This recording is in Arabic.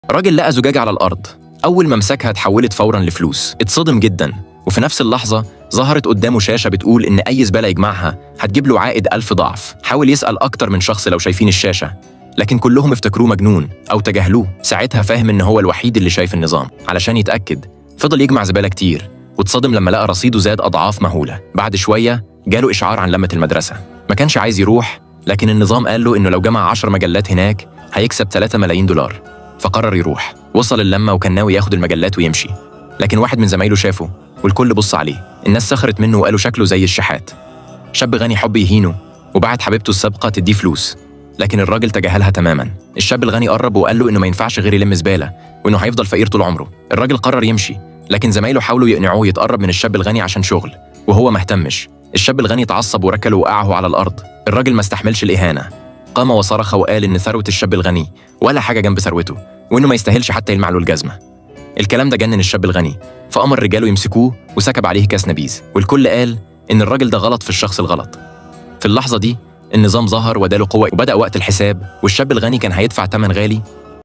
راجل لقى زجاجة على الأرض، أول ما مسكها اتحولت فوراً لفلوس. اتصدم جداً، وفي نفس اللحظة ظهرت قدامه شاشة بتقول إن أي زبالة يجمعها هتجيب له عائد 1000 ضعف. حاول يسأل أكتر من شخص لو شايفين الشاشة، لكن كلهم افتكروه مجنون أو تجاهلوه. ساعتها فاهم إن هو الوحيد اللي شايف النظام. علشان يتأكد فضل يجمع زبالة كتير، واتصدم لما لقى رصيده زاد أضعاف مهولة. بعد شوية جاله إشعار عن لمة المدرسة. ما كانش عايز يروح، لكن النظام قال له إنه لو جمع 10 مجلات هناك هيكسب 3 ملايين دولار. فقرر يروح. وصل اللمة وكان ناوي ياخد المجلات ويمشي، لكن واحد من زمايله شافه والكل بص عليه. الناس سخرت منه وقالوا شكله زي الشحات. شاب غني حب يهينه وبعت حبيبته السابقة تديه فلوس، لكن الراجل تجاهلها تماماً. الشاب الغني قرب وقال له إنه ما ينفعش غير يلم زبالة وإنه هيفضل فقير طول عمره. الراجل قرر يمشي، لكن زمايله حاولوا يقنعوه يتقرب من الشاب الغني عشان شغل، وهو ما اهتمش. الشاب الغني اتعصب وركله وقعه على الأرض. الراجل ما استحملش الإهانة، قام وصرخ وقال إن ثروة الشاب الغني ولا حاجة جنب ثروته، وإنه ما يستاهلش حتى يلمع له الجزمة. الكلام ده جنن الشاب الغني، فأمر رجاله يمسكوه وسكب عليه كاس نبيذ، والكل قال إن الراجل ده غلط في الشخص الغلط. في اللحظة دي النظام ظهر واداله قوة، وبدأ وقت الحساب، والشاب الغني كان هيدفع ثمن غالي